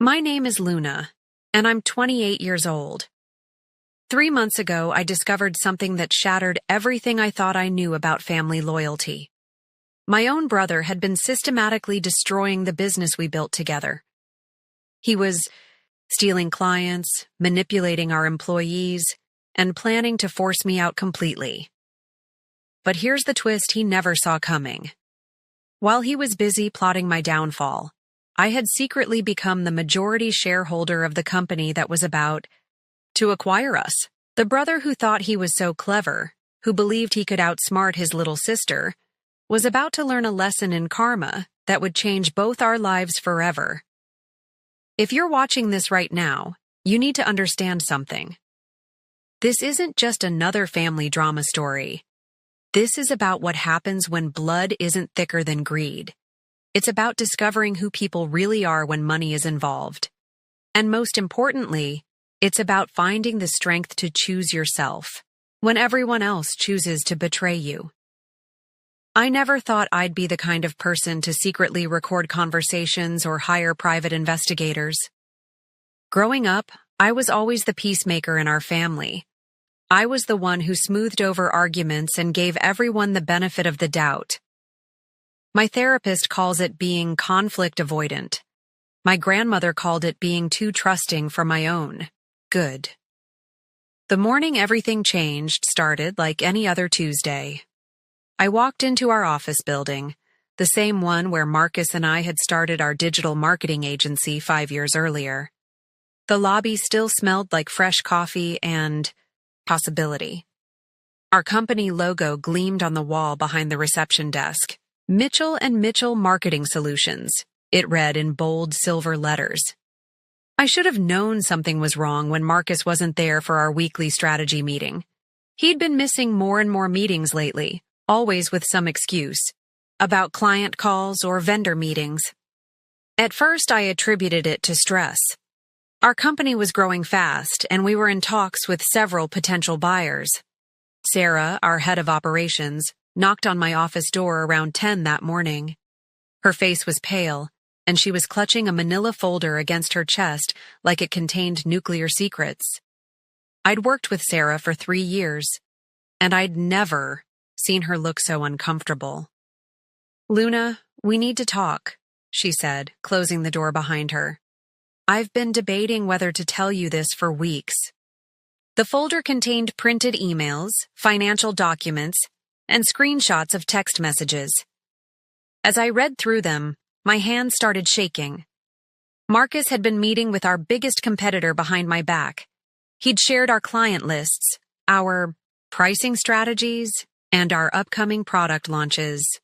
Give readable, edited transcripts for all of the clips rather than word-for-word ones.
My name is Luna, and I'm 28 years old. 3 months ago, I discovered something that shattered everything I thought I knew about family loyalty. My own brother had been systematically destroying the business we built together. He was stealing clients, manipulating our employees, and planning to force me out completely. But here's the twist he never saw coming. While he was busy plotting my downfall, I had secretly become the majority shareholder of the company that was about to acquire us. The brother who thought he was so clever, who believed he could outsmart his little sister, was about to learn a lesson in karma that would change both our lives forever. If you're watching this right now, you need to understand something. This isn't just another family drama story. This is about what happens when blood isn't thicker than greed. It's about discovering who people really are when money is involved. And most importantly, it's about finding the strength to choose yourself when everyone else chooses to betray you. I never thought I'd be the kind of person to secretly record conversations or hire private investigators. Growing up, I was always the peacemaker in our family. I was the one who smoothed over arguments and gave everyone the benefit of the doubt. My therapist calls it being conflict avoidant. My grandmother called it being too trusting for my own good. The morning everything changed started like any other Tuesday. I walked into our office building, the same one where Marcus and I had started our digital marketing agency 5 years earlier. The lobby still smelled like fresh coffee and possibility. Our company logo gleamed on the wall behind the reception desk. Mitchell & Mitchell Marketing Solutions, it read in bold silver letters. I should have known something was wrong when Marcus wasn't there for our weekly strategy meeting. He'd been missing more and more meetings lately, always with some excuse, about client calls or vendor meetings. At first, I attributed it to stress. Our company was growing fast, and we were in talks with several potential buyers. Sarah, our head of operations, knocked on my office door around 10 that morning. Her face was pale, and she was clutching a manila folder against her chest like it contained nuclear secrets. I'd worked with Sarah for 3 years, and I'd never seen her look so uncomfortable. "Luna, we need to talk," she said, closing the door behind her. "I've been debating whether to tell you this for weeks." The folder contained printed emails, financial documents, and screenshots of text messages. As I read through them, my hands started shaking. Marcus had been meeting with our biggest competitor behind my back. He'd shared our client lists, our pricing strategies, and our upcoming product launches.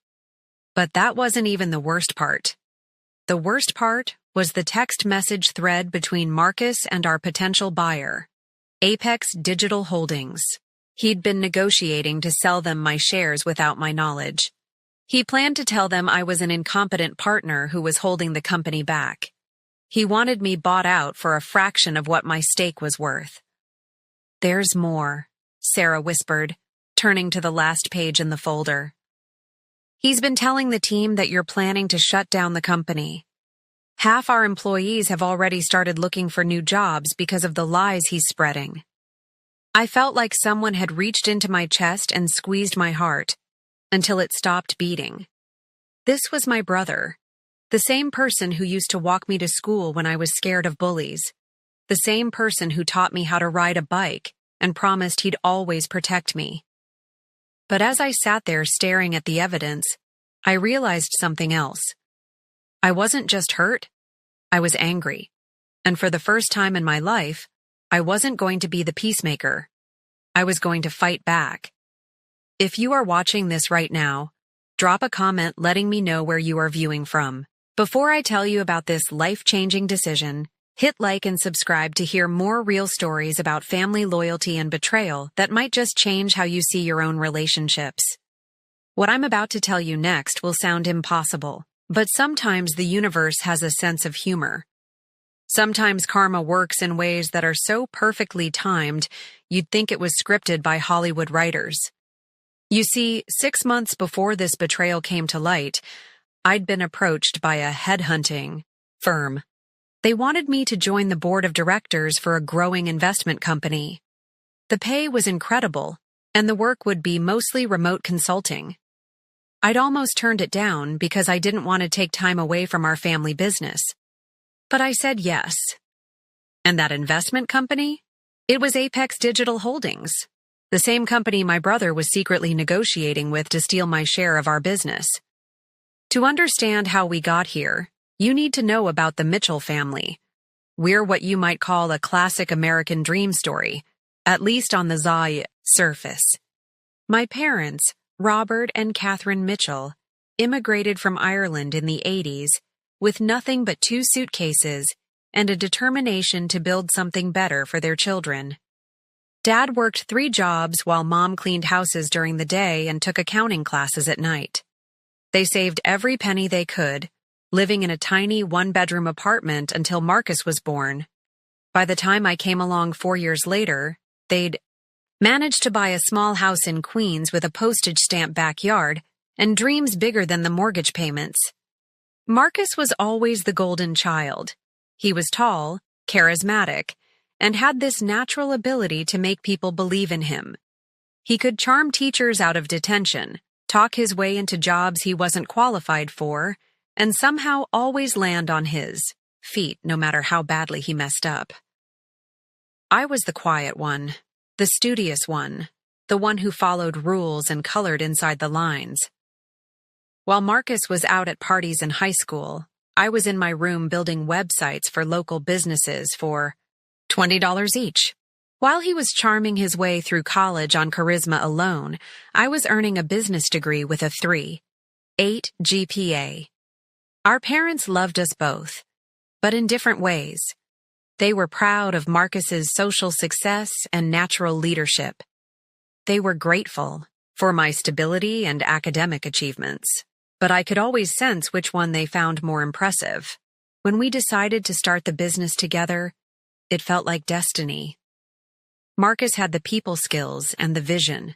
But that wasn't even the worst part. The worst part was the text message thread between Marcus and our potential buyer, Apex Digital Holdings. He'd been negotiating to sell them my shares without my knowledge. He planned to tell them I was an incompetent partner who was holding the company back. He wanted me bought out for a fraction of what my stake was worth. "There's more," Sarah whispered, turning to the last page in the folder. "He's been telling the team that you're planning to shut down the company. Half our employees have already started looking for new jobs because of the lies he's spreading." I felt like someone had reached into my chest and squeezed my heart until it stopped beating. This was my brother, the same person who used to walk me to school when I was scared of bullies, the same person who taught me how to ride a bike and promised he'd always protect me. But as I sat there staring at the evidence, I realized something else. I wasn't just hurt, I was angry. And for the first time in my life, I wasn't going to be the peacemaker. I was going to fight back. If you are watching this right now, drop a comment letting me know where you are viewing from. Before I tell you about this life-changing decision, hit like and subscribe to hear more real stories about family loyalty and betrayal that might just change how you see your own relationships. What I'm about to tell you next will sound impossible, but sometimes the universe has a sense of humor. Sometimes karma works in ways that are so perfectly timed, you'd think it was scripted by Hollywood writers. You see, 6 months before this betrayal came to light, I'd been approached by a headhunting firm. They wanted me to join the board of directors for a growing investment company. The pay was incredible, and the work would be mostly remote consulting. I'd almost turned it down because I didn't want to take time away from our family business. But I said yes. And that investment company? It was Apex Digital Holdings, the same company my brother was secretly negotiating with to steal my share of our business. To understand how we got here, you need to know about the Mitchell family. We're what you might call a classic American dream story, at least on the surface. My parents, Robert and Catherine Mitchell, immigrated from Ireland in the 80s with nothing but 2 suitcases and a determination to build something better for their children. Dad worked 3 jobs while Mom cleaned houses during the day and took accounting classes at night. They saved every penny they could, living in a tiny 1-bedroom apartment until Marcus was born. By the time I came along 4 years later, they'd managed to buy a small house in Queens with a postage stamp backyard and dreams bigger than the mortgage payments. Marcus was always the golden child. He was tall, charismatic, and had this natural ability to make people believe in him. He could charm teachers out of detention, talk his way into jobs he wasn't qualified for, and somehow always land on his feet no matter how badly he messed up. I was the quiet one, the studious one, the one who followed rules and colored inside the lines. While Marcus was out at parties in high school, I was in my room building websites for local businesses for $20 each. While he was charming his way through college on charisma alone, I was earning a business degree with a 3.8 GPA. Our parents loved us both, but in different ways. They were proud of Marcus's social success and natural leadership. They were grateful for my stability and academic achievements, but I could always sense which one they found more impressive. When we decided to start the business together, it felt like destiny. Marcus had the people skills and the vision.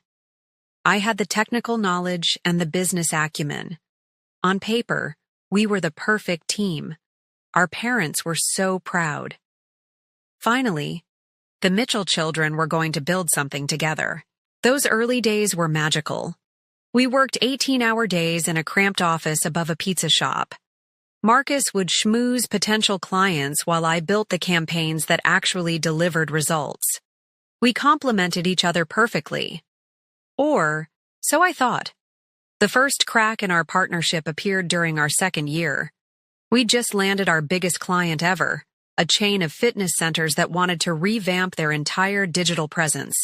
I had the technical knowledge and the business acumen. On paper, we were the perfect team. Our parents were so proud. Finally, the Mitchell children were going to build something together. Those early days were magical. We worked 18-hour days in a cramped office above a pizza shop. Marcus would schmooze potential clients while I built the campaigns that actually delivered results. We complemented each other perfectly. Or, so I thought. The first crack in our partnership appeared during our 2nd year. We'd just landed our biggest client ever, a chain of fitness centers that wanted to revamp their entire digital presence.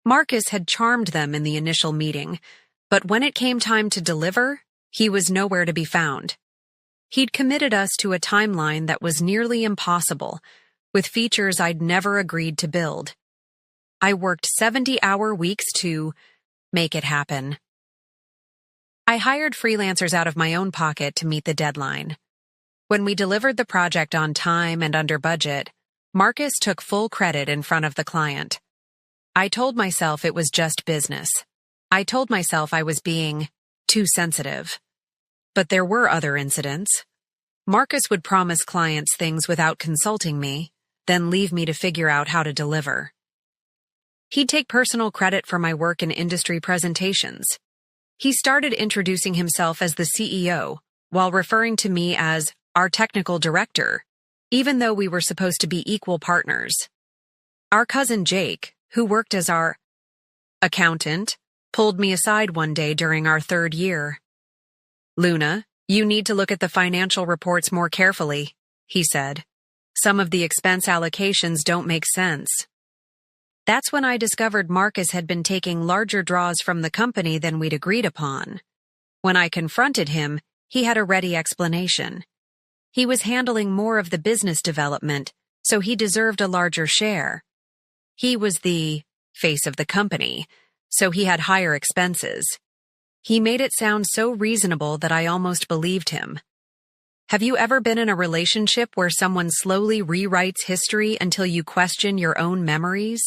Marcus had charmed them in the initial meeting, but when it came time to deliver, he was nowhere to be found. He'd committed us to a timeline that was nearly impossible, with features I'd never agreed to build. I worked 70-hour weeks to make it happen. I hired freelancers out of my own pocket to meet the deadline. When we delivered the project on time and under budget, Marcus took full credit in front of the client. I told myself it was just business. I told myself I was being too sensitive. But there were other incidents. Marcus would promise clients things without consulting me, then leave me to figure out how to deliver. He'd take personal credit for my work in industry presentations. He started introducing himself as the CEO, while referring to me as our technical director, even though we were supposed to be equal partners. Our cousin Jake, who worked as our accountant, pulled me aside one day during our 3rd year. "Luna, you need to look at the financial reports more carefully," he said. "Some of the expense allocations don't make sense." That's when I discovered Marcus had been taking larger draws from the company than we'd agreed upon. When I confronted him, he had a ready explanation. He was handling more of the business development, so he deserved a larger share. He was the face of the company, so he had higher expenses. He made it sound so reasonable that I almost believed him. Have you ever been in a relationship where someone slowly rewrites history until you question your own memories?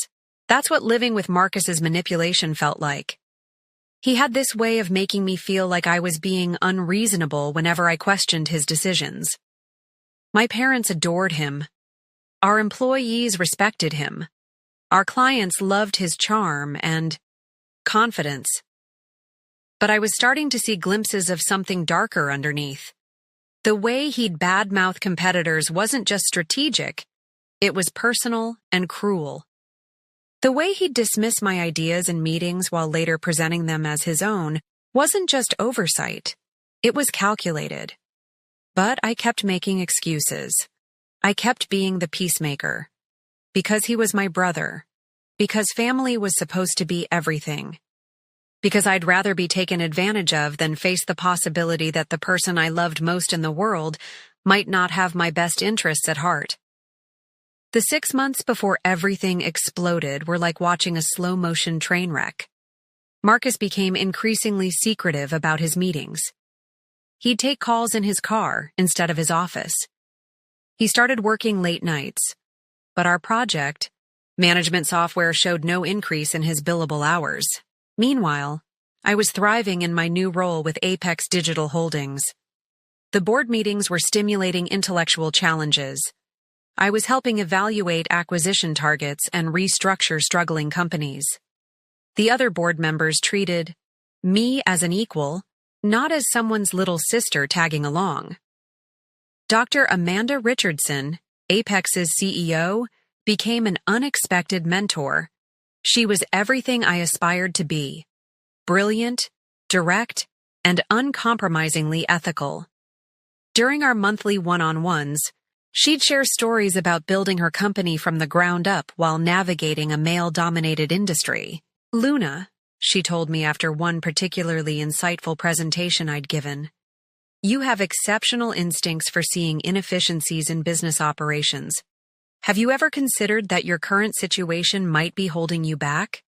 That's what living with Marcus's manipulation felt like. He had this way of making me feel like I was being unreasonable whenever I questioned his decisions. My parents adored him, Our employees respected him. Our clients loved his charm and confidence. But I was starting to see glimpses of something darker underneath. The way he'd badmouth competitors wasn't just strategic, it was personal and cruel. The way he'd dismiss my ideas in meetings while later presenting them as his own wasn't just oversight, it was calculated. But I kept making excuses. I kept being the peacemaker. Because he was my brother. Because family was supposed to be everything. Because I'd rather be taken advantage of than face the possibility that the person I loved most in the world might not have my best interests at heart. The 6 months before everything exploded were like watching a slow-motion train wreck. Marcus became increasingly secretive about his meetings. He'd take calls in his car instead of his office. He started working late nights. But our project, management software, showed no increase in his billable hours. Meanwhile, I was thriving in my new role with Apex Digital Holdings. The board meetings were stimulating intellectual challenges. I was helping evaluate acquisition targets and restructure struggling companies. The other board members treated me as an equal, not as someone's little sister tagging along. Dr. Amanda Richardson, Apex's CEO, became an unexpected mentor. She was everything I aspired to be. Brilliant, direct, and uncompromisingly ethical. During our monthly one-on-ones, she'd share stories about building her company from the ground up while navigating a male-dominated industry. "Luna," she told me after one particularly insightful presentation I'd given, "you have exceptional instincts for seeing inefficiencies in business operations. Have you ever considered that your current situation might be holding you back?"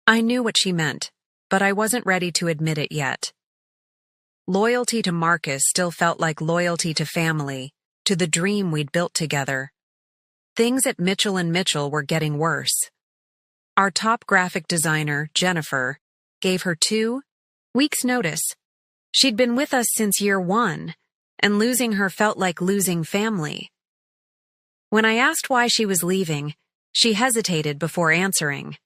I knew what she meant, but I wasn't ready to admit it yet. Loyalty to Marcus still felt like loyalty to family, to the dream we'd built together. Things at Mitchell & Mitchell were getting worse. Our top graphic designer, Jennifer, gave her 2 weeks' notice. She'd been with us since year 1, and losing her felt like losing family. When I asked why she was leaving, she hesitated before answering.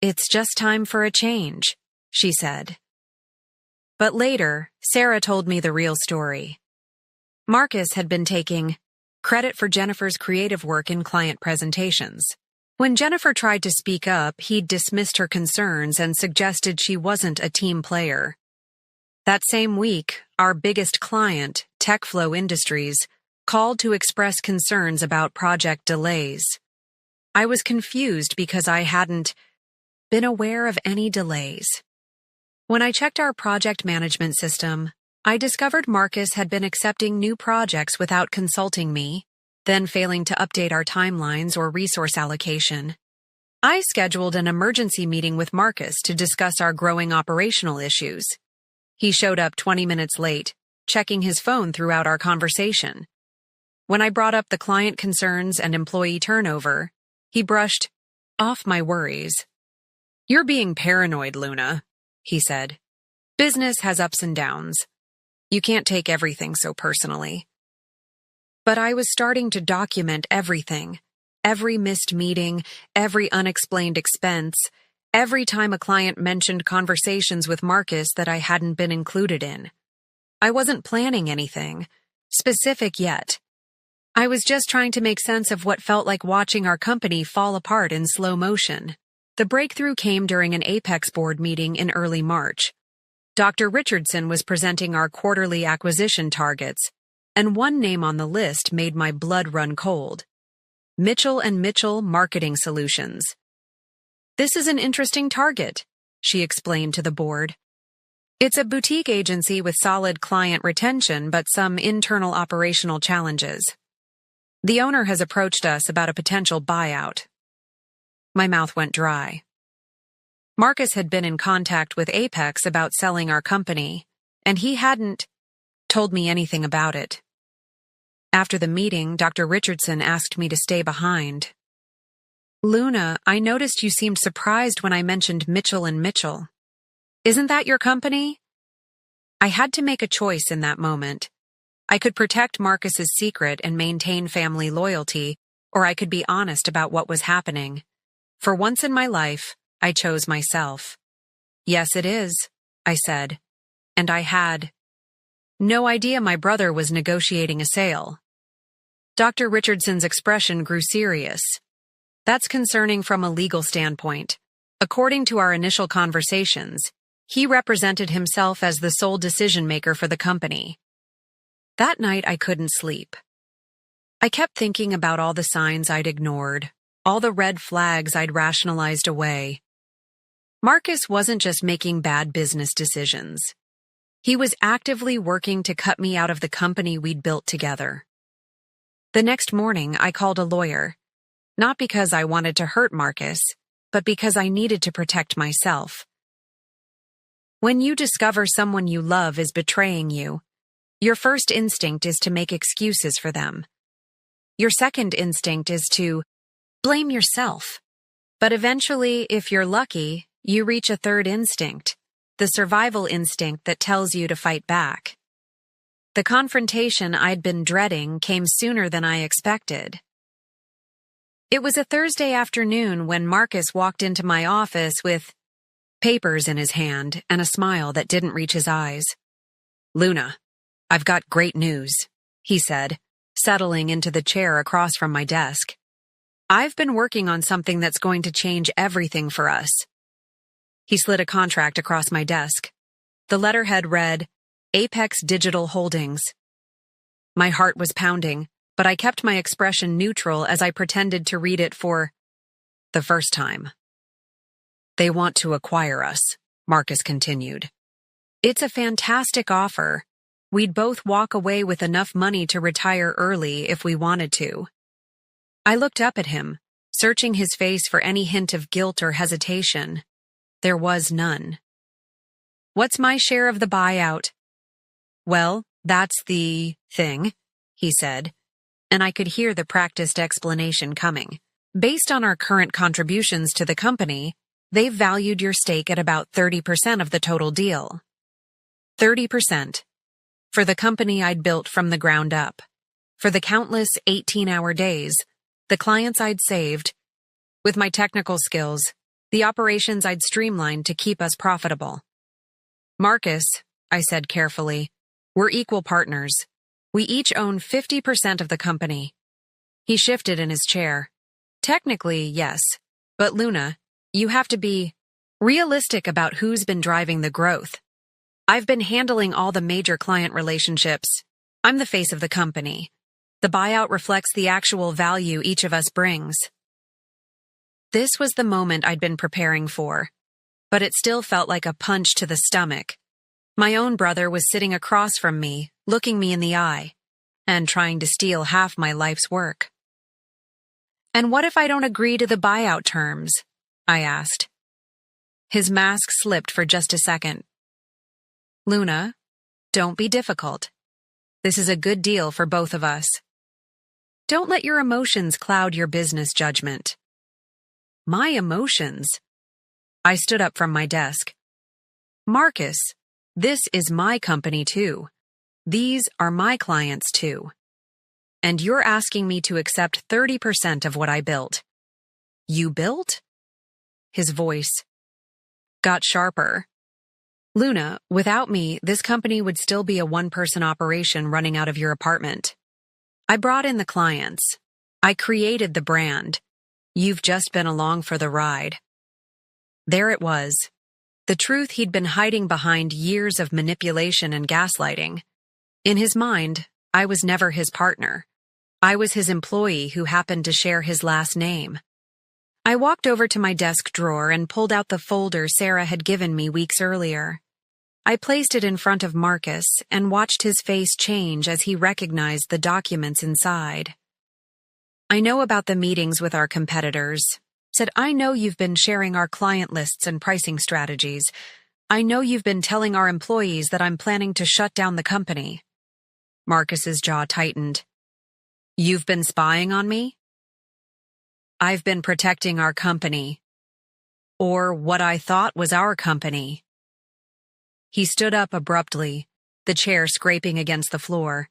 "It's just time for a change," she said. But later, Sarah told me the real story. Marcus had been taking credit for Jennifer's creative work in client presentations. When Jennifer tried to speak up, he'd dismissed her concerns and suggested she wasn't a team player. That same week, our biggest client, TechFlow Industries, called to express concerns about project delays. I was confused because I hadn't been aware of any delays. When I checked our project management system, I discovered Marcus had been accepting new projects without consulting me, then failing to update our timelines or resource allocation. I scheduled an emergency meeting with Marcus to discuss our growing operational issues. He showed up 20 minutes late, checking his phone throughout our conversation. When I brought up the client concerns and employee turnover, he brushed off my worries. "You're being paranoid, Luna," he said. "Business has ups and downs. You can't take everything so personally." But I was starting to document everything. Every missed meeting, every unexplained expense, every time a client mentioned conversations with Marcus that I hadn't been included in. I wasn't planning anything specific yet. I was just trying to make sense of what felt like watching our company fall apart in slow motion. The breakthrough came during an Apex board meeting in early March. Dr. Richardson was presenting our quarterly acquisition targets, and one name on the list made my blood run cold. Mitchell & Mitchell Marketing Solutions. "This is an interesting target," she explained to the board. "It's a boutique agency with solid client retention but some internal operational challenges. The owner has approached us about a potential buyout." My mouth went dry. Marcus had been in contact with Apex about selling our company, and he hadn't told me anything about it. After the meeting, Dr. Richardson asked me to stay behind. "Luna, I noticed you seemed surprised when I mentioned Mitchell & Mitchell. Isn't that your company?" I had to make a choice in that moment. I could protect Marcus's secret and maintain family loyalty, or I could be honest about what was happening. For once in my life, I chose myself. Yes, it is, I said. And I had no idea my brother was negotiating a sale. Dr. Richardson's expression grew serious. That's concerning from a legal standpoint. According to our initial conversations, he represented himself as the sole decision-maker for the company. That night I couldn't sleep. I kept thinking about all the signs I'd ignored, all the red flags I'd rationalized away. Marcus wasn't just making bad business decisions. He was actively working to cut me out of the company we'd built together. The next morning, I called a lawyer, not because I wanted to hurt Marcus, but because I needed to protect myself. When you discover someone you love is betraying you, your first instinct is to make excuses for them. Your second instinct is to blame yourself. But eventually, if you're lucky, you reach a third instinct, the survival instinct that tells you to fight back. The confrontation I'd been dreading came sooner than I expected. It was a Thursday afternoon when Marcus walked into my office with papers in his hand and a smile that didn't reach his eyes. "Luna, I've got great news," he said, settling into the chair across from my desk. "I've been working on something that's going to change everything for us." He slid a contract across my desk. The letterhead read, Apex Digital Holdings. My heart was pounding, but I kept my expression neutral as I pretended to read it for the first time. "They want to acquire us," Marcus continued. "It's a fantastic offer. We'd both walk away with enough money to retire early if we wanted to." I looked up at him, searching his face for any hint of guilt or hesitation. There was none. "What's my share of the buyout?" "Well, that's the thing," he said, and I could hear the practiced explanation coming. "Based on our current contributions to the company, they've valued your stake at about 30% of the total deal." 30%. For the company I'd built from the ground up. For the countless 18-hour days, the clients I'd saved, with my technical skills, the operations I'd streamlined to keep us profitable. "Marcus," I said carefully, "we're equal partners. We each own 50% of the company." He shifted in his chair. "Technically, yes. But Luna, you have to be realistic about who's been driving the growth. I've been handling all the major client relationships. I'm the face of the company. The buyout reflects the actual value each of us brings." This was the moment I'd been preparing for, but it still felt like a punch to the stomach. My own brother was sitting across from me, looking me in the eye, and trying to steal half my life's work. "And what if I don't agree to the buyout terms?" I asked. His mask slipped for just a second. "Luna, don't be difficult. This is a good deal for both of us. Don't let your emotions cloud your business judgment." "My emotions?" I stood up from my desk. "Marcus, this is my company too. These are my clients too. And you're asking me to accept 30% of what I built." "You built?" His voice got sharper. "Luna, without me, this company would still be a one-person operation running out of your apartment. I brought in the clients. I created the brand. You've just been along for the ride." There it was. The truth he'd been hiding behind years of manipulation and gaslighting. In his mind, I was never his partner. I was his employee who happened to share his last name. I walked over to my desk drawer and pulled out the folder Sarah had given me weeks earlier. I placed it in front of Marcus and watched his face change as he recognized the documents inside. "I know about the meetings with our competitors," said. "I know you've been sharing our client lists and pricing strategies. I know you've been telling our employees that I'm planning to shut down the company." Marcus's jaw tightened. "You've been spying on me?" "I've been protecting our company. Or what I thought was our company." He stood up abruptly, the chair scraping against the floor.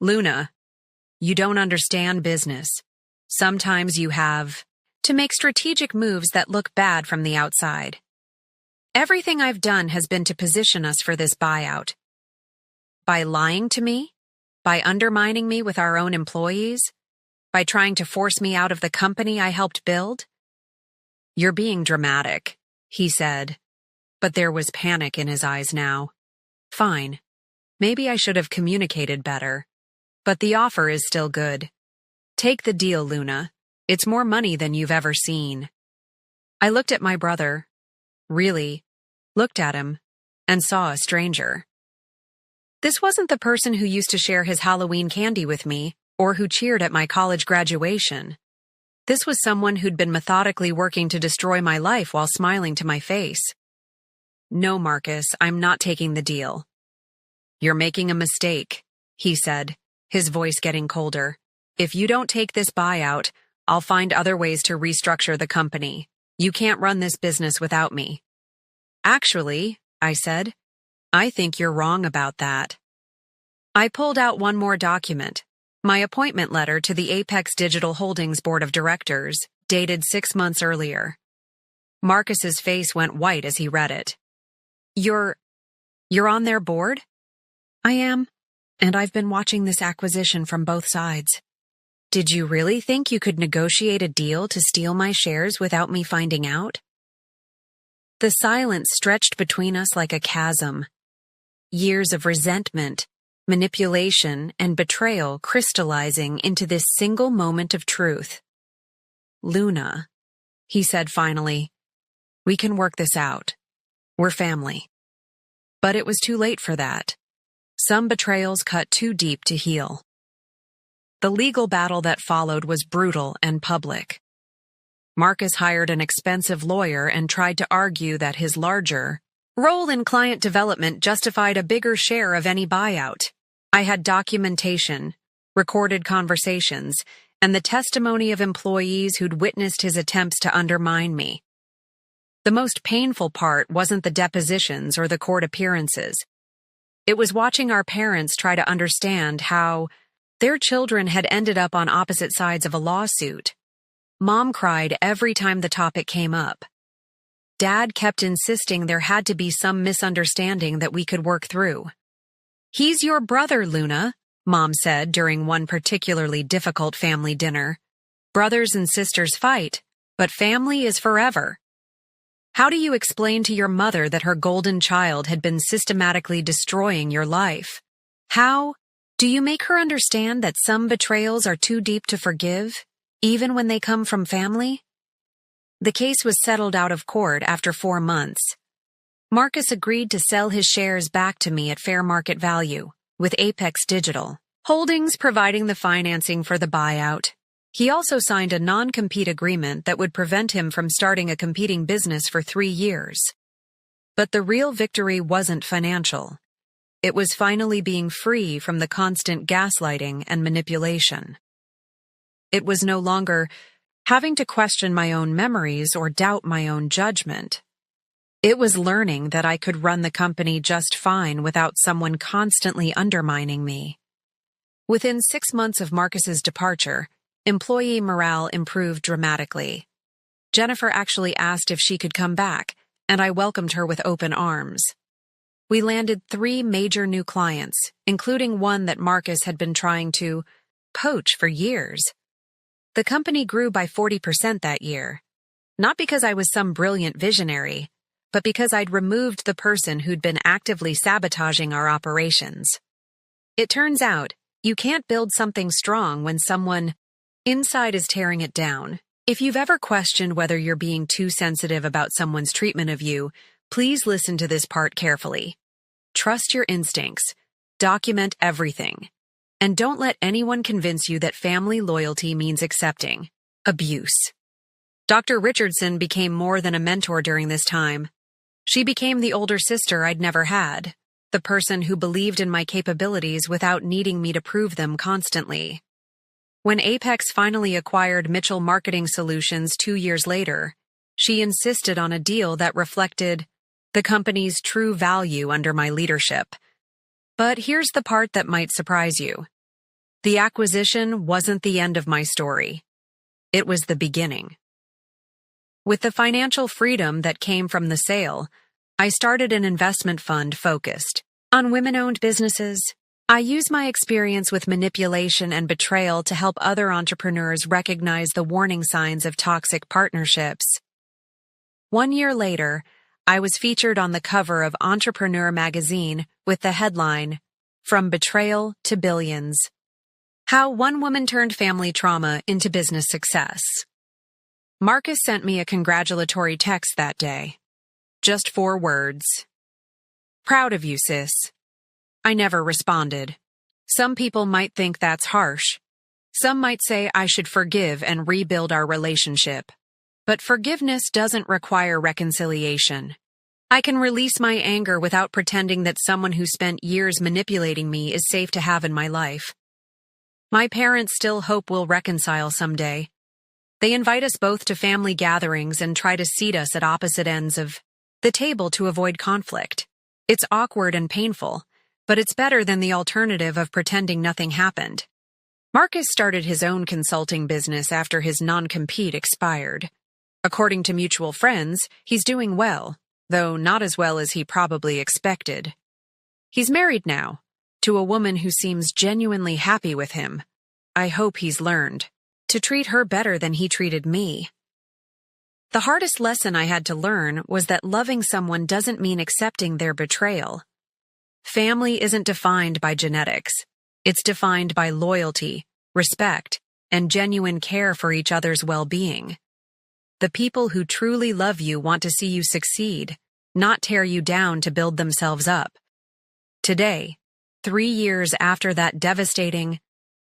Luna, you don't understand business. Sometimes you have to make strategic moves that look bad from the outside. Everything I've done has been to position us for this buyout. By lying to me? By undermining me with our own employees? By trying to force me out of the company I helped build? You're being dramatic, he said, but there was panic in his eyes now. Fine. Maybe I should have communicated better. But the offer is still good. Take the deal, Luna. It's more money than you've ever seen. I looked at my brother. Really, looked at him, and saw a stranger. This wasn't the person who used to share his Halloween candy with me, or who cheered at my college graduation. This was someone who'd been methodically working to destroy my life while smiling to my face. No, Marcus, I'm not taking the deal. You're making a mistake, he said, his voice getting colder. If you don't take this buyout, I'll find other ways to restructure the company. You can't run this business without me. Actually, I said, I think you're wrong about that. I pulled out one more document, my appointment letter to the Apex Digital Holdings Board of Directors, dated 6 months earlier. Marcus's face went white as he read it. You're on their board? I am, and I've been watching this acquisition from both sides. Did you really think you could negotiate a deal to steal my shares without me finding out? The silence stretched between us like a chasm. Years of resentment, manipulation, and betrayal crystallizing into this single moment of truth. Luna, he said finally, we can work this out. We're family. But it was too late for that. Some betrayals cut too deep to heal. The legal battle that followed was brutal and public. Marcus hired an expensive lawyer and tried to argue that his larger role in client development justified a bigger share of any buyout. I had documentation, recorded conversations, and the testimony of employees who'd witnessed his attempts to undermine me. The most painful part wasn't the depositions or the court appearances. It was watching our parents try to understand how their children had ended up on opposite sides of a lawsuit. Mom cried every time the topic came up. Dad kept insisting there had to be some misunderstanding that we could work through. He's your brother, Luna, Mom said during one particularly difficult family dinner. Brothers and sisters fight, but family is forever. How do you explain to your mother that her golden child had been systematically destroying your life? How do you make her understand that some betrayals are too deep to forgive, even when they come from family? The case was settled out of court after 4 months. Marcus agreed to sell his shares back to me at fair market value, with Apex Digital Holdings providing the financing for the buyout. He also signed a non-compete agreement that would prevent him from starting a competing business for 3 years. But the real victory wasn't financial. It was finally being free from the constant gaslighting and manipulation. It was no longer having to question my own memories or doubt my own judgment. It was learning that I could run the company just fine without someone constantly undermining me. Within 6 months of Marcus's departure, employee morale improved dramatically. Jennifer actually asked if she could come back, and I welcomed her with open arms. We landed 3 major new clients, including one that Marcus had been trying to poach for years. The company grew by 40% that year, not because I was some brilliant visionary, but because I'd removed the person who'd been actively sabotaging our operations. It turns out, you can't build something strong when someone inside is tearing it down. If you've ever questioned whether you're being too sensitive about someone's treatment of you, please listen to this part carefully. Trust your instincts, document everything, and don't let anyone convince you that family loyalty means accepting abuse. Dr. Richardson became more than a mentor during this time. She became the older sister I'd never had, the person who believed in my capabilities without needing me to prove them constantly. When Apex finally acquired Mitchell Marketing Solutions 2 years later, she insisted on a deal that reflected the company's true value under my leadership. But here's the part that might surprise you. The acquisition wasn't the end of my story. It was the beginning. With the financial freedom that came from the sale, I started an investment fund focused on women-owned businesses. I use my experience with manipulation and betrayal to help other entrepreneurs recognize the warning signs of toxic partnerships. 1 year later, I was featured on the cover of Entrepreneur magazine with the headline, "From Betrayal to Billions: How One Woman Turned Family Trauma into Business Success." Marcus sent me a congratulatory text that day. Just 4 words. "Proud of you, sis." I never responded. Some people might think that's harsh. Some might say I should forgive and rebuild our relationship. But forgiveness doesn't require reconciliation. I can release my anger without pretending that someone who spent years manipulating me is safe to have in my life. My parents still hope we'll reconcile someday. They invite us both to family gatherings and try to seat us at opposite ends of the table to avoid conflict. It's awkward and painful, but it's better than the alternative of pretending nothing happened. Marcus started his own consulting business after his non-compete expired. According to mutual friends, he's doing well, though not as well as he probably expected. He's married now, to a woman who seems genuinely happy with him. I hope he's learned to treat her better than he treated me. The hardest lesson I had to learn was that loving someone doesn't mean accepting their betrayal. Family isn't defined by genetics. It's defined by loyalty, respect, and genuine care for each other's well-being. The people who truly love you want to see you succeed, not tear you down to build themselves up. Today, 3 years after that devastating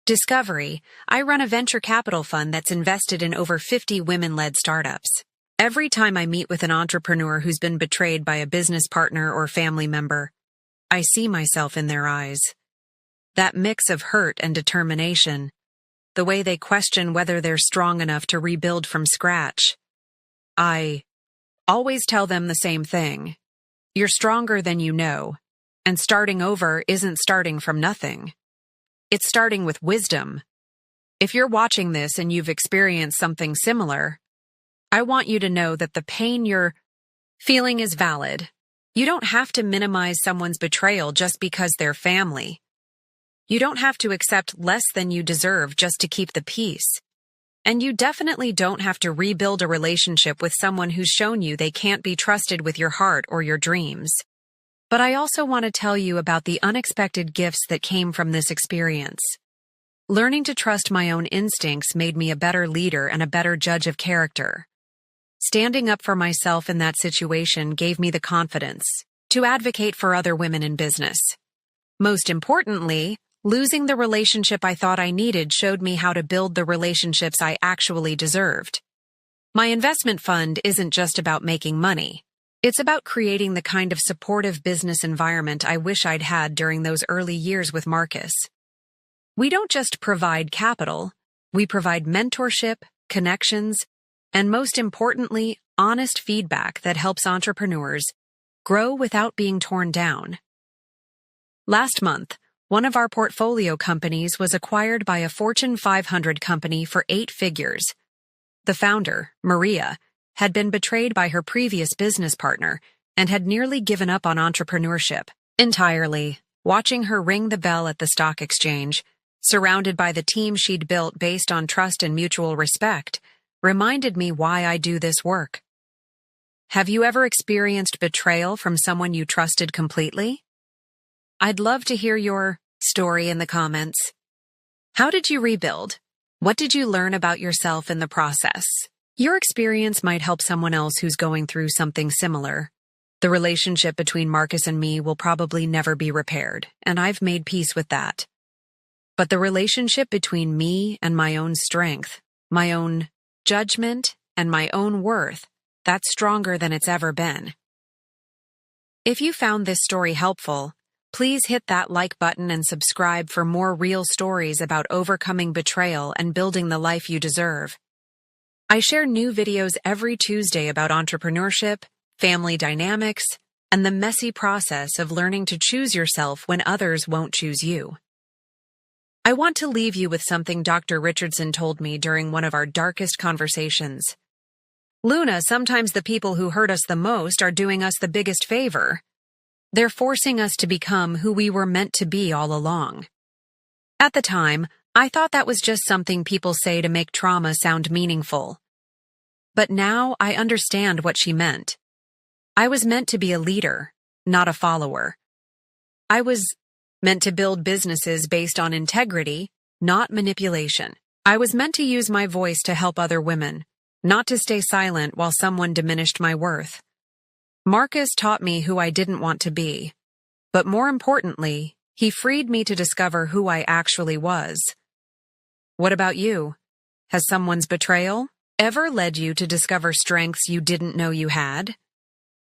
discovery, I run a venture capital fund that's invested in over 50 women-led startups. Every time I meet with an entrepreneur who's been betrayed by a business partner or family member, I see myself in their eyes. That mix of hurt and determination, the way they question whether they're strong enough to rebuild from scratch. I always tell them the same thing. You're stronger than you know, and starting over isn't starting from nothing. It's starting with wisdom. If you're watching this and you've experienced something similar, I want you to know that the pain you're feeling is valid. You don't have to minimize someone's betrayal just because they're family. You don't have to accept less than you deserve just to keep the peace. And you definitely don't have to rebuild a relationship with someone who's shown you they can't be trusted with your heart or your dreams. But I also want to tell you about the unexpected gifts that came from this experience. Learning to trust my own instincts made me a better leader and a better judge of character. Standing up for myself in that situation gave me the confidence to advocate for other women in business. Most importantly, losing the relationship I thought I needed showed me how to build the relationships I actually deserved. My investment fund isn't just about making money. It's about creating the kind of supportive business environment I wish I'd had during those early years with Marcus. We don't just provide capital, we provide mentorship, connections, and most importantly, honest feedback that helps entrepreneurs grow without being torn down. Last month, one of our portfolio companies was acquired by a Fortune 500 company for 8 figures. The founder, Maria, had been betrayed by her previous business partner and had nearly given up on entrepreneurship entirely. Watching her ring the bell at the stock exchange, surrounded by the team she'd built based on trust and mutual respect, reminded me why I do this work. Have you ever experienced betrayal from someone you trusted completely? I'd love to hear your story in the comments. How did you rebuild? What did you learn about yourself in the process? Your experience might help someone else who's going through something similar. The relationship between Marcus and me will probably never be repaired, and I've made peace with that. But the relationship between me and my own strength, my own judgment, and my own worth, that's stronger than it's ever been. If you found this story helpful, please hit that like button and subscribe for more real stories about overcoming betrayal and building the life you deserve. I share new videos every Tuesday about entrepreneurship, family dynamics, and the messy process of learning to choose yourself when others won't choose you. I want to leave you with something Dr. Richardson told me during one of our darkest conversations. Luna, sometimes the people who hurt us the most are doing us the biggest favor. They're forcing us to become who we were meant to be all along. At the time, I thought that was just something people say to make trauma sound meaningful. But now I understand what she meant. I was meant to be a leader, not a follower. I was meant to build businesses based on integrity, not manipulation. I was meant to use my voice to help other women, not to stay silent while someone diminished my worth. Marcus taught me who I didn't want to be, but more importantly, he freed me to discover who I actually was. What about you? Has someone's betrayal ever led you to discover strengths you didn't know you had?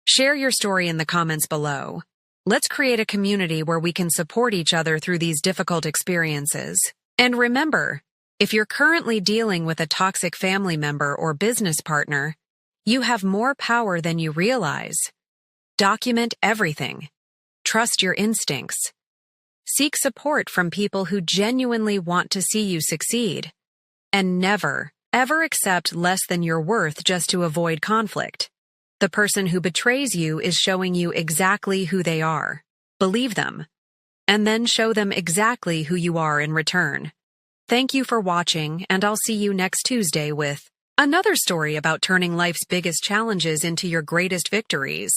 Share your story in the comments below. Let's create a community where we can support each other through these difficult experiences. And remember, if you're currently dealing with a toxic family member or business partner, you have more power than you realize. Document everything. Trust your instincts. Seek support from people who genuinely want to see you succeed. And never, ever accept less than your worth just to avoid conflict. The person who betrays you is showing you exactly who they are. Believe them. And then show them exactly who you are in return. Thank you for watching, and I'll see you next Tuesday with another story about turning life's biggest challenges into your greatest victories.